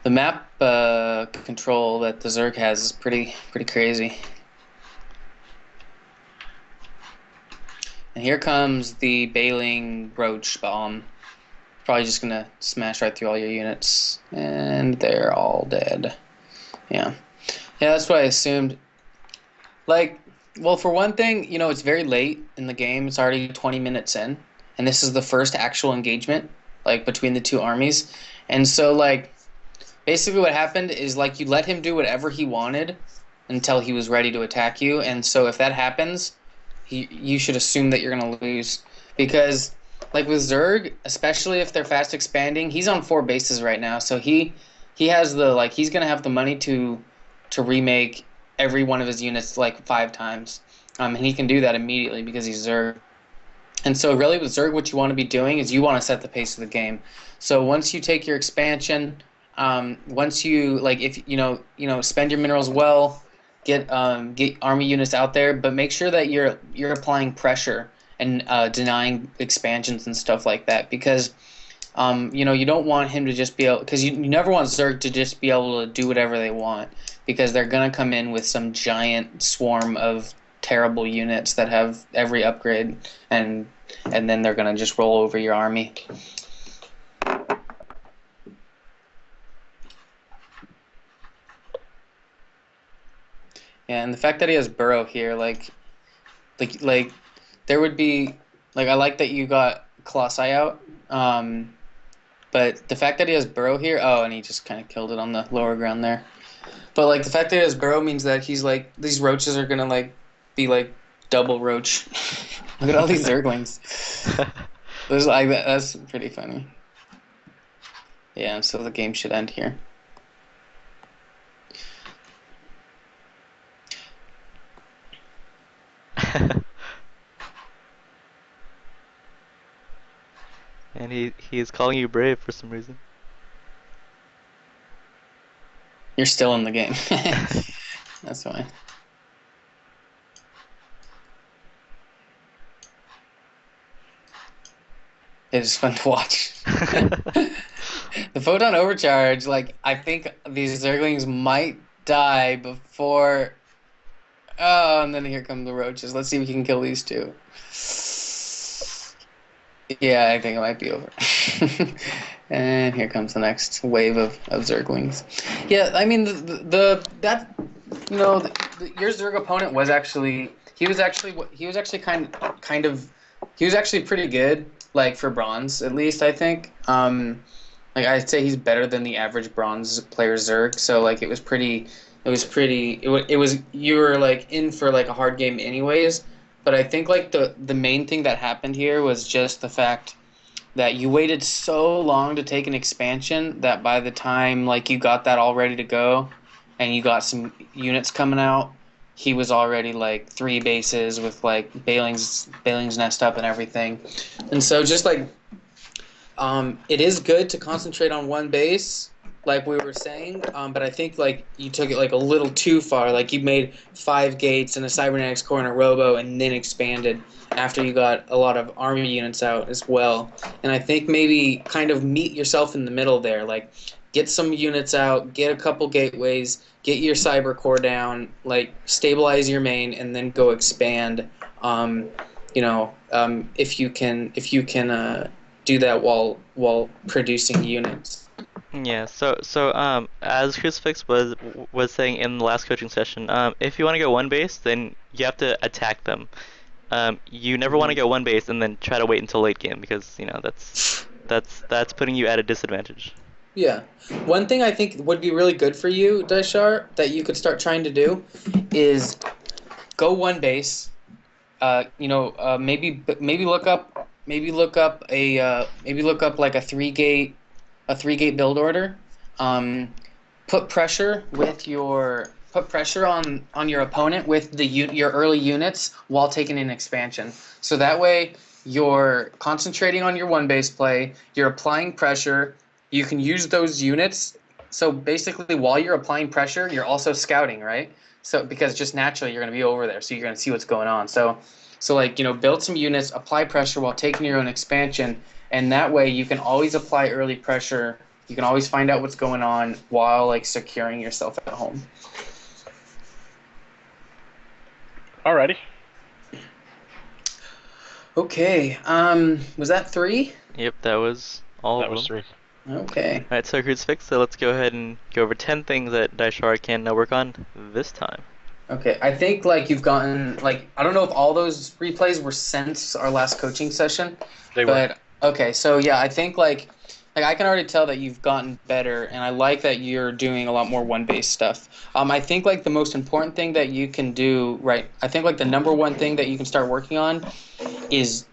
The map control that the Zerg has is pretty crazy. And here comes the Bailing Roach Bomb. Probably just gonna smash right through all your units, and they're all dead. Yeah, that's what I assumed. Like, well, for one thing, it's very late in the game. It's already 20 minutes in, and this is the first actual engagement, like, between the two armies. And so, like, basically what happened is, like, you let him do whatever he wanted until he was ready to attack you. And so if that happens, you should assume that you're going to lose. Because, like, with Zerg, especially if they're fast expanding, he's on 4 bases right now. So he has the, like, he's going to have the money to remake every one of his units like 5 times. And he can do that immediately because he's Zerg. And so really with Zerg, what you want to be doing is you want to set the pace of the game. So once you take your expansion, once you, like, if spend your minerals well, get army units out there, but make sure that you're applying pressure and denying expansions and stuff like that, because you don't want him to just be able, because you never want Zerg to just be able to do whatever they want, because they're gonna come in with some giant swarm of terrible units that have every upgrade, and then they're gonna just roll over your army. Yeah, and the fact that he has Burrow here, like there would be, like, I like that you got Colossi out, but the fact that he has Burrow here, oh, and he just kind of killed it on the lower ground there. But, like, the fact that he has Burrow means that he's, like, these roaches are gonna, like, be, like, double roach. Look at all these Zerglings. That's pretty funny. Yeah, so the game should end here. And he is calling you brave for some reason. You're still in the game. That's why. It is fun to watch. The photon overcharge, like, I think these Zerglings might die before. Oh, and then here come the roaches. Let's see if we can kill these two. Yeah, I think it might be over. And here comes the next wave of Zerglings. Yeah, I mean your Zerg opponent was actually pretty good, like, for bronze, at least, I think. Like, I'd say he's better than the average bronze player Zerg. So, like, you were, like, in for, like, a hard game anyways. But I think, like, the main thing that happened here was just the fact that you waited so long to take an expansion that by the time, like, you got that all ready to go and you got some units coming out, he was already, like, 3 bases with, like, Bailing's Nest up and everything. And so just, like, it is good to concentrate on one base, like we were saying, but I think, like, you took it, like, a little too far. Like, you made 5 gates and a cybernetics core and a robo and then expanded after you got a lot of army units out as well. And I think maybe kind of meet yourself in the middle there. Like, get some units out, get a couple gateways, get your cyber core down, like, stabilize your main, and then go expand. If you can do that while producing units. Yeah, as Crucifix was saying in the last coaching session, if you want to go one base, then you have to attack them. You never want to go one base and then try to wait until late game, because that's putting you at a disadvantage. Yeah. One thing I think would be really good for you, Dyshar, that you could start trying to do is go one base. Maybe look up like a 3 gate build order. Put pressure put pressure on your opponent with your early units while taking an expansion. So that way you're concentrating on your one base play, you're applying pressure, you can use those units. So basically while you're applying pressure, you're also scouting, right? So because just naturally you're going to be over there, so you're going to see what's going on. So like, build some units, apply pressure while taking your own expansion, and that way you can always apply early pressure. You can always find out what's going on while like securing yourself at home. Alrighty. Okay. Was that 3? Yep, that was all That of was them. 3. Okay. Alright, so Crucifix, so let's go ahead and go over 10 things that Dyshar can work on this time. Okay. I think like you've gotten like I don't know if all those replays were since our last coaching session. They were. But okay, so yeah, I think like I can already tell that you've gotten better, and I like that you're doing a lot more one base stuff. I think like the most important thing that you can do, right? I think like the number one thing that you can start working on is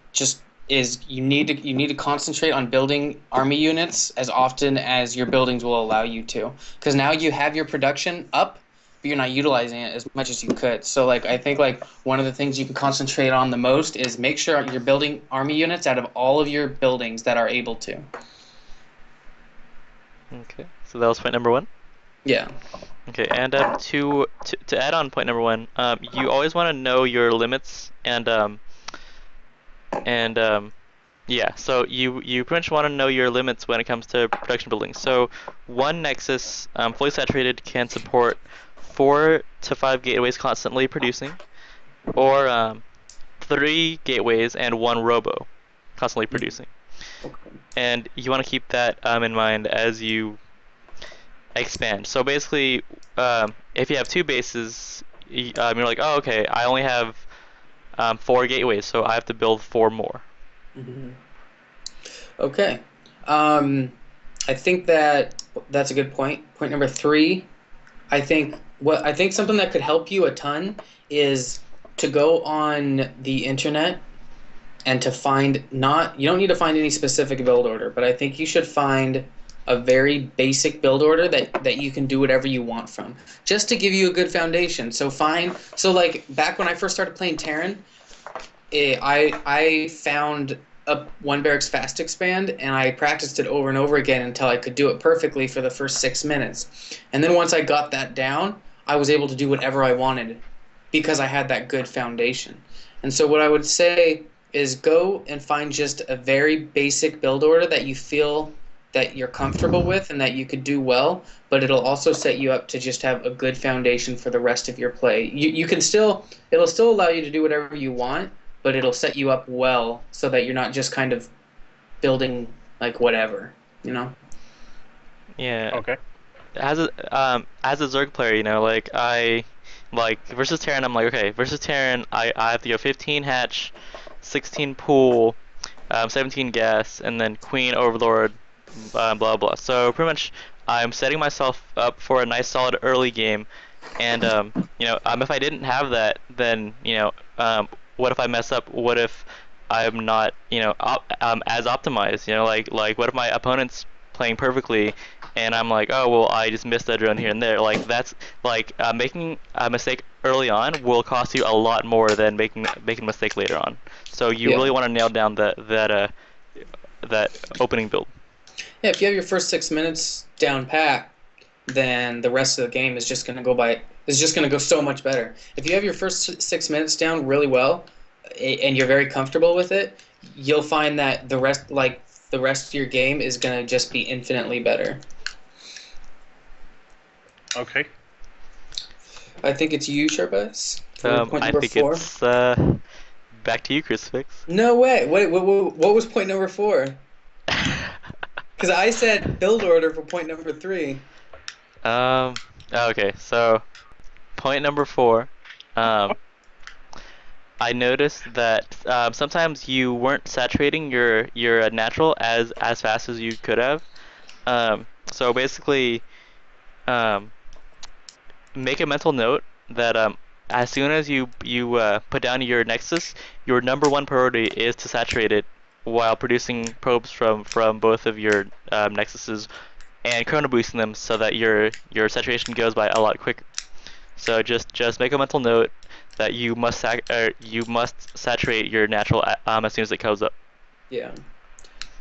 you need to concentrate on building army units as often as your buildings will allow you to, because now you have your production up, but you're not utilizing it as much as you could. So like I think like one of the things you can concentrate on the most is make sure you're building army units out of all of your buildings that are able to. Okay, so that was point number 1. Yeah. Okay, and to add on point number 1, you always want to know your limits, and yeah, so you pretty much want to know your limits when it comes to production buildings. So one Nexus, fully saturated, can support 4 to 5 gateways constantly producing, or 3 gateways and 1 robo constantly producing. And you want to keep that in mind as you expand. So basically, if you have 2 bases, you're like, oh, okay, I only have 4 gateways, so I have to build 4 more. Mm-hmm. Okay. I think that's a good point. Point number 3, I think something that could help you a ton is to go on the internet and to find you don't need to find any specific build order, but I think you should find a very basic build order that you can do whatever you want from, just to give you a good foundation. So like back when I first started playing Terran, I found a one barracks fast expand, and I practiced it over and over again until I could do it perfectly for the first 6 minutes. And then once I got that down, I was able to do whatever I wanted because I had that good foundation. And so what I would say is go and find just a very basic build order that you feel that you're comfortable with and that you could do well, but it'll also set you up to just have a good foundation for the rest of your play. It'll still allow you to do whatever you want, but it'll set you up well so that you're not just kind of building like whatever, Yeah. Okay. As a Zerg player, like versus Terran, I'm like, okay, versus Terran, I have to go 15 hatch, 16 pool, 17 gas, and then Queen Overlord, blah blah. So pretty much, I'm setting myself up for a nice solid early game, and if I didn't have that, then what if I mess up? What if I'm not as optimized? Like what if my opponent's playing perfectly, and I'm like, oh well, I just missed a drone here and there. Like that's like making a mistake early on will cost you a lot more than making a mistake later on. So you really want to nail down that opening build. Yeah, if you have your first 6 minutes down pat, then the rest of the game is just going to go so much better. If you have your first 6 minutes down really well, and you're very comfortable with it, you'll find that the rest of your game is going to just be infinitely better. Okay. I think it's you, Sherpas. Point I number think 4. it's back to you, Crucifix. No way. Wait, what was point number 4? Because I said build order for point number 3. Okay, so point number 4. I noticed that sometimes you weren't saturating your natural as fast as you could have. So basically, make a mental note that as soon as you put down your Nexus, your number 1 priority is to saturate it while producing probes from both of your Nexuses and chrono boosting them so that your saturation goes by a lot quicker. So just make a mental note that you must saturate your natural as soon as it comes up. Yeah.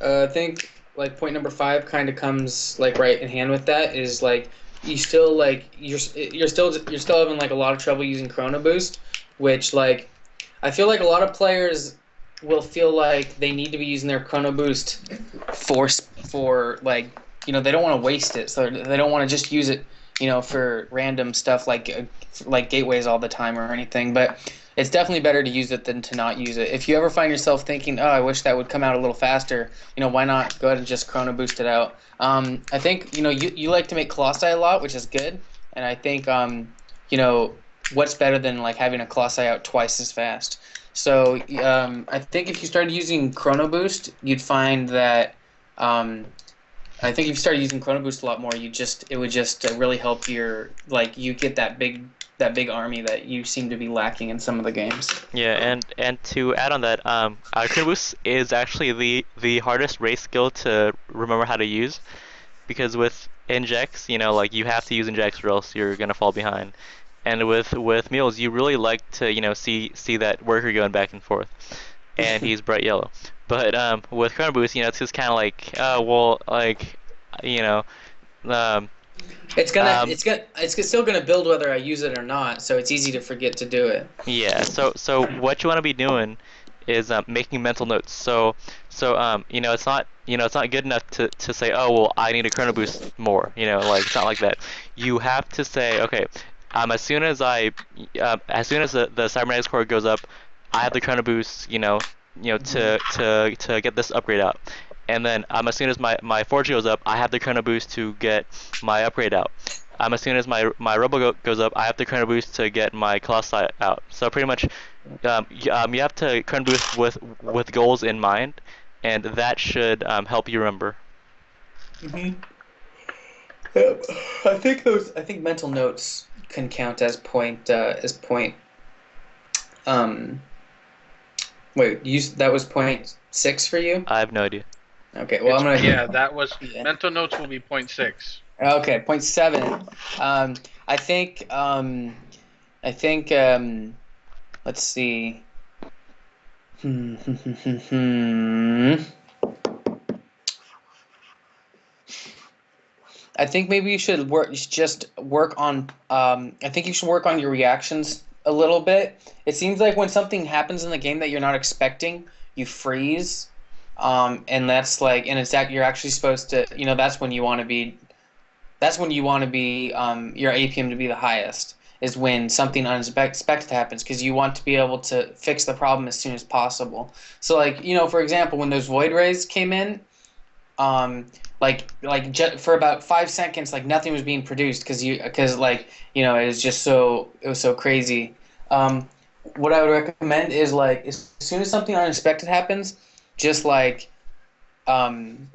I think like point number 5 kind of comes like right in hand with that is like you still like you're still having like a lot of trouble using Chrono Boost, which like I feel like a lot of players will feel like they need to be using their Chrono Boost for like they don't want to waste it, so they don't want to just use it for random stuff like gateways all the time or anything. But it's definitely better to use it than to not use it. If you ever find yourself thinking, "Oh, I wish that would come out a little faster," why not go ahead and just Chrono Boost it out? I think you like to make Colossi a lot, which is good, and I think you know what's better than like having a Colossi out twice as fast. So I think if you started using Chrono Boost, you'd find that I think if you started using Chrono Boost a lot more, it would just really help you get that big army that you seem to be lacking in some of the games. Yeah, and to add on that, Chrono Boost is actually the hardest race skill to remember how to use because with injects, like you have to use injects or else you're gonna fall behind. And with mules, you really like to see that worker going back and forth, and he's bright yellow. But with Chrono Boost, it's just kind of like, well, like, you know, um, um, It's still gonna build whether I use it or not, so it's easy to forget to do it. yeah. So what you want to be doing is making mental notes. It's not good enough to say, oh well, I need a Chrono Boost more. Like it's not like that. You have to say, okay, as soon as the cybernetics core goes up, I have the Chrono Boost. To get this upgrade out. And then as soon as my forge goes up, I have the Chrono Boost to get my upgrade out. As soon as my Robo goes up, I have the Chrono Boost to get my Colossi out. So pretty much, you have to Chrono Boost with goals in mind, and that should help you remember. Hmm. I think mental notes can count as point. Um, Wait, that was point 6 for you? I have no idea. Okay, well I'm gonna. Yeah, that was Yeah. mental notes will be .6. Okay, point 7. Um, I think um, I think let's see. I think maybe you should work on. I think you should work on your reactions a little bit. It seems like when something happens in the game that you're not expecting, you freeze, and that's like, and it's that you're actually supposed to. That's when you want to be. That's when you want to be your APM to be the highest. Is when something unexpected happens because you want to be able to fix the problem as soon as possible. So like for example, when those void rays came in, for about 5 seconds, like nothing was being produced because it was so crazy. Um, what I would recommend is like as soon as something unexpected happens, just like um,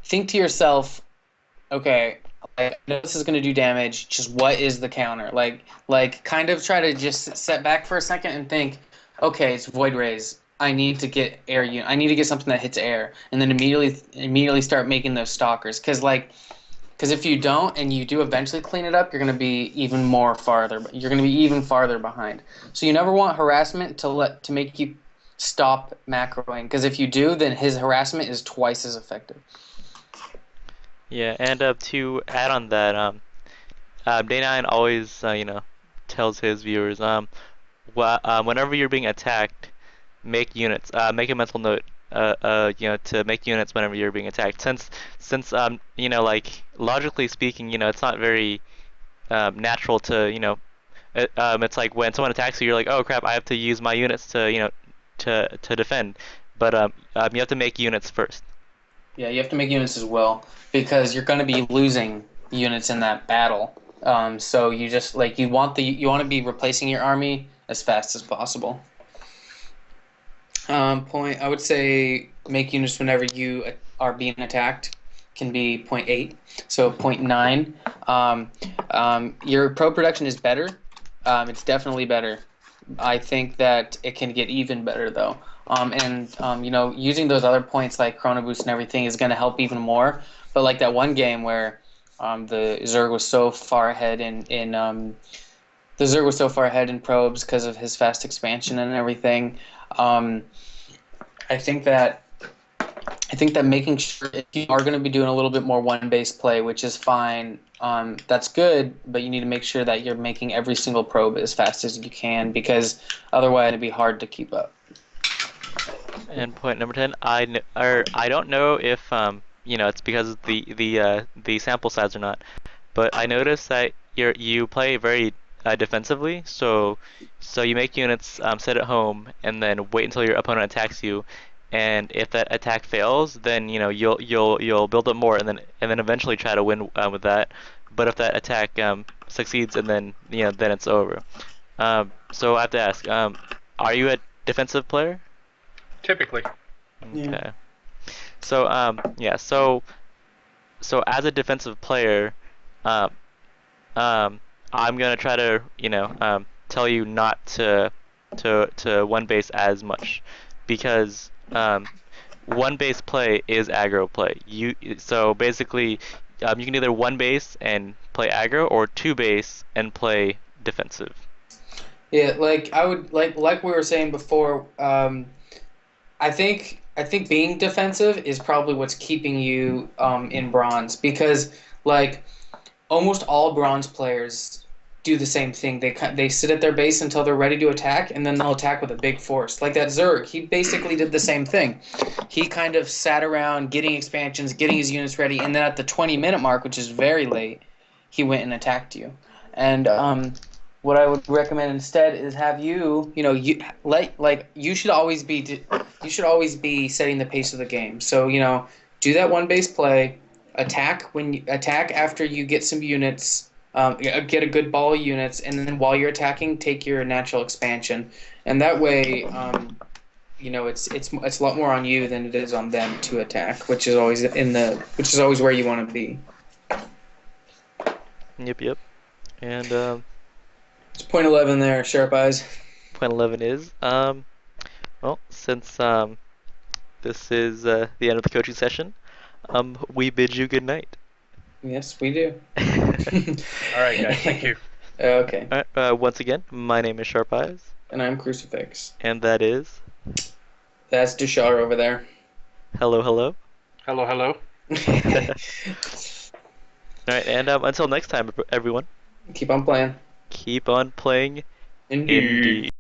think to yourself, okay, like, I know this is going to do damage. Just what is the counter? Like kind of try to just set back for a second and think, okay, it's void rays. I need to get air. I need to get something that hits air, and then immediately start making those stalkers. Because if you don't, and you do eventually clean it up, you're going to be even more farther. You're going to be even farther behind. So you never want harassment to make you stop macroing. Because if you do, then his harassment is twice as effective. Yeah, and to add on that, Day9 always tells his viewers, whenever you're being attacked, make units. Make a mental note. To make units whenever you're being attacked. Since like logically speaking, it's not very natural to it's like when someone attacks you, you're like, oh crap, I have to use my units to to defend. But you have to make units first. Yeah, you have to make units as well because you're going to be losing units in that battle. So you just like you want to be replacing your army as fast as possible. I would say make units whenever you are being attacked can be point 0.8. So point 0.9. Your pro production is better. It's definitely better. I think that it can get even better though. Using those other points like Chrono Boost and everything is going to help even more. But like that one game where The Zerg was so far ahead the Zerg was so far ahead in probes because of his fast expansion and everything. Um, I think that making sure if you are going to be doing a little bit more one base play, which is fine, that's good, but you need to make sure that you're making every single probe as fast as you can because otherwise it'd be hard to keep up. And point number 10, I don't know if it's because of the sample size or not, but I noticed that you play very defensively, so you make units sit at home and then wait until your opponent attacks you, and if that attack fails, then you'll build up more and then eventually try to win with that. But if that attack succeeds and then it's over. So I have to ask, are you a defensive player? Typically. Yeah. Okay. So yeah, so as a defensive player, um um I'm gonna try to tell you not to one base as much because one base play is aggro play. So basically you can either one base and play aggro or two base and play defensive. Yeah, like I would like we were saying before. I think being defensive is probably what's keeping you in bronze because like almost all bronze players do the same thing. They sit at their base until they're ready to attack, and then they'll attack with a big force. Like that Zerg, he basically did the same thing. He kind of sat around getting expansions, getting his units ready, and then at the 20-minute mark, which is very late, he went and attacked you. And what I would recommend instead is have you should always be setting the pace of the game. So do that one base play, attack after you get some units, get a good ball of units, and then while you're attacking, take your natural expansion, and that way, it's a lot more on you than it is on them to attack, which is always where you want to be. Yep. And It's point 11 there, sharp eyes. point 11 is well, since this is the end of the coaching session, we bid you good night. Yes, we do. All right, guys. Thank you. Okay. All right, once again, my name is Sharp Eyes, And I'm Crucifix. and that is That's Dyshar over there. hello. Hello, hello. All right, and until next time, everyone, Keep on playing. keep on playing Indeed. Indeed.